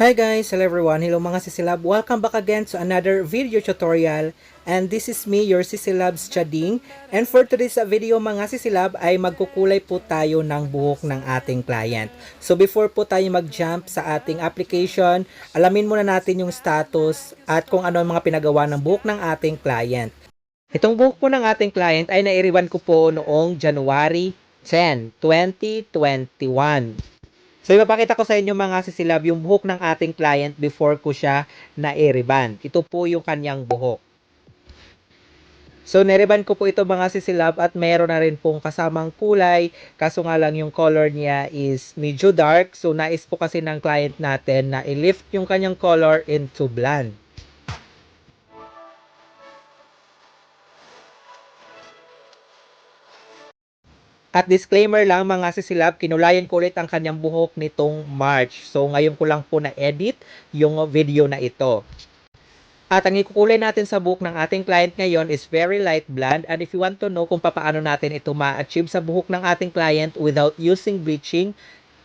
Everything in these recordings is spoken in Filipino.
Hi guys, hello everyone, hello mga sisilab. Welcome back again to another video tutorial. And this is me, your sisilabs Chading. And for today's video mga sisilab ay magkukulay po tayo ng buhok ng ating client. So before po tayo mag-jump sa ating application, alamin muna natin yung status at kung ano ang mga pinagawa ng buhok ng ating client. Itong buhok po ng ating client ay nairiban ko po noong January 10, 2021. So, ipapakita ko sa inyo mga sisilab yung buhok ng ating client before ko siya na-eriban. Ito po yung kanyang buhok. So, neriban ko po ito mga sisilab at mayroon na rin pong kasamang kulay. Kaso nga lang yung color niya is medyo dark. So, nais po kasi ng client natin na i-lift yung kanyang color into blonde. At disclaimer lang mga sisilab, kinulayan ko ulit ang kanyang buhok nitong March. So ngayon ko lang po na-edit yung video na ito. At ang ikukulay natin sa buhok ng ating client ngayon is very light blonde. And if you want to know kung paano natin ito ma-achieve sa buhok ng ating client without using bleaching,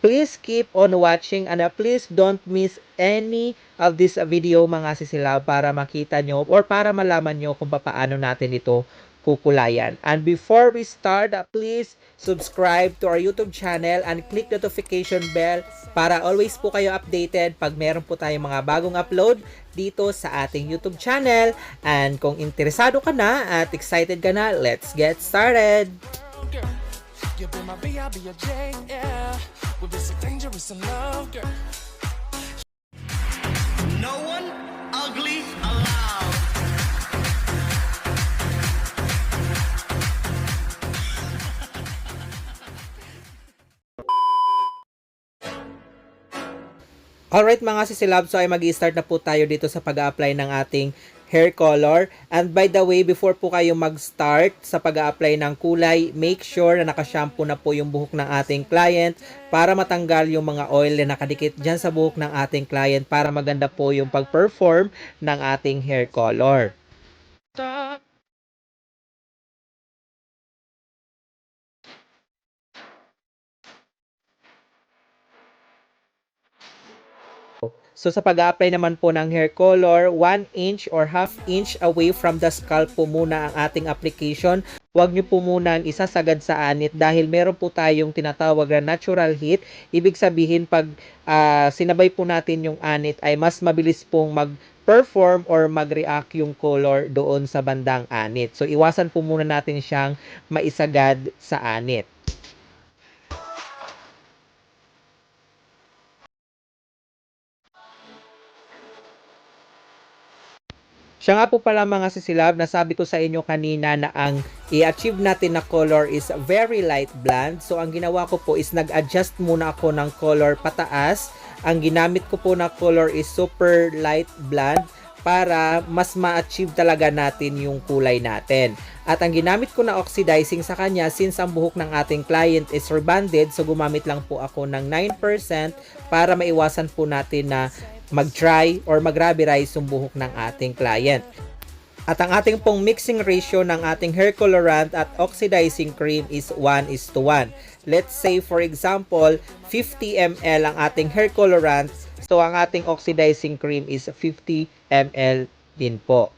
please keep on watching and please don't miss any of this video mga sisilab para makita nyo or para malaman nyo kung paano natin ito kukulayan. And before we start, please subscribe to our YouTube channel and click notification bell para always po kayo updated pag meron po tayong mga bagong upload dito sa ating YouTube channel. And kung interesado ka na at excited ka na, let's get started! You be my B, I'll be your J, yeah. We'll be so dangerous in love, girl. No one ugly allowed. Alright mga sisilab, so ay mag-i-start na po tayo dito sa pag-a-apply ng ating hair color. And by the way, before po kayo mag-start sa pag-a-apply ng kulay, make sure na naka-shampoo na po yung buhok ng ating client para matanggal yung mga oil na nakadikit dyan sa buhok ng ating client para maganda po yung pag-perform ng ating hair color. So sa pag-a-apply naman po ng hair color, 1 inch or half inch away from the scalp po muna ang ating application. Huwag nyo po muna isasagad sa anit dahil meron po tayong tinatawag na natural heat. Ibig sabihin pag sinabay po natin yung anit ay mas mabilis pong mag-perform or mag-react yung color doon sa bandang anit. So iwasan po muna natin siyang maisagad sa anit. Siya nga po pala mga sisilab, nasabi ko sa inyo kanina na ang i-achieve natin na color is very light blonde. So ang ginawa ko po is nag-adjust muna ako ng color pataas. Ang ginamit ko po na color is super light blonde para mas ma-achieve talaga natin yung kulay natin. At ang ginamit ko na oxidizing sa kanya, since ang buhok ng ating client is rebonded, so gumamit lang po ako ng 9% para maiwasan po natin na mag-dry or mag-rubberize yung buhok ng ating client. At ang ating pong mixing ratio ng ating hair colorant at oxidizing cream is 1:1. Let's say for example, 50 ml ang ating hair colorant, so ang ating oxidizing cream is 50 ml din po.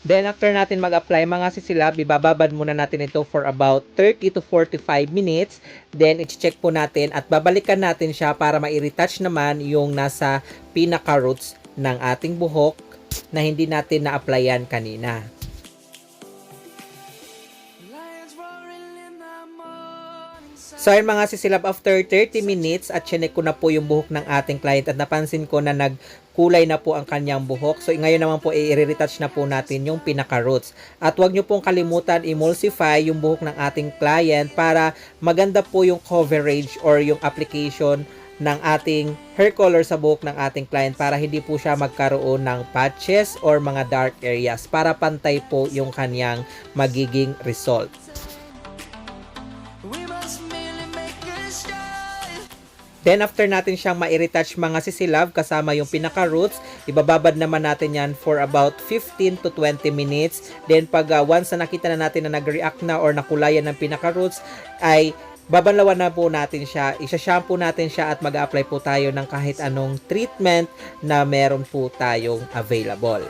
Then after natin mag-apply mga sisilab, ibababad muna natin ito for about 30 to 45 minutes. Then i-check po natin at babalikan natin siya para ma-retouch naman yung nasa pinaka-roots ng ating buhok na hindi natin na-applyan kanina. So ayun mga sisilab, after 30 minutes at chinek ko na po yung buhok ng ating client at napansin ko na nagkulay na po ang kanyang buhok. So ngayon naman po i-retouch na po natin yung pinaka-roots. At huwag nyo pong kalimutan emulsify yung buhok ng ating client para maganda po yung coverage or yung application ng ating hair color sa buhok ng ating client para hindi po siya magkaroon ng patches or mga dark areas para pantay po yung kanyang magiging result. Then after natin siyang ma-retouch mga sisilab kasama yung pinaka-roots, ibababad naman natin yan for about 15 to 20 minutes. Then pag once na nakita na natin na nag-react na or nakulayan ng pinaka-roots, ay babanlawan na po natin siya, isa-shampoo natin siya at mag-apply po tayo ng kahit anong treatment na meron po tayong available.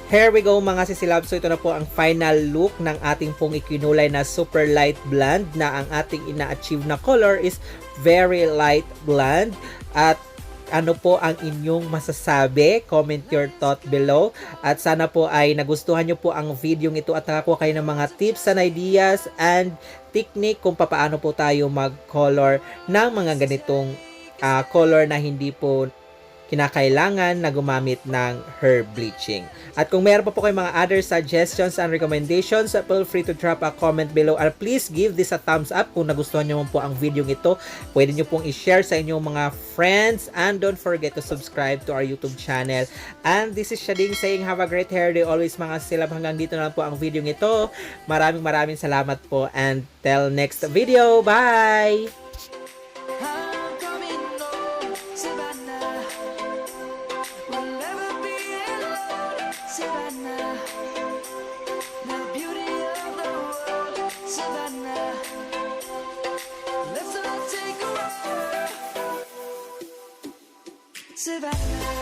Here we go mga sisilab. So ito na po ang final look ng ating pong ikinulay na super light blonde na ang ating ina-achieve na color is very light blonde. At ano po ang inyong masasabi? Comment your thought below. At sana po ay nagustuhan nyo po ang video ito at nakakuha kayo ng mga tips and ideas and technique kung paano po tayo mag-color ng mga ganitong color na hindi po kinakailangan na gumamit ng hair bleaching. At kung meron pa po kayong mga other suggestions and recommendations, feel free to drop a comment below and please give this a thumbs up kung nagustuhan nyo po ang video ito. Pwede nyo pong i-share sa inyong mga friends and don't forget to subscribe to our YouTube channel. And this is Shading saying have a great hair day always mga silab. Hanggang dito na lang po ang video ito. Maraming salamat po and till next video. Bye! Savannah.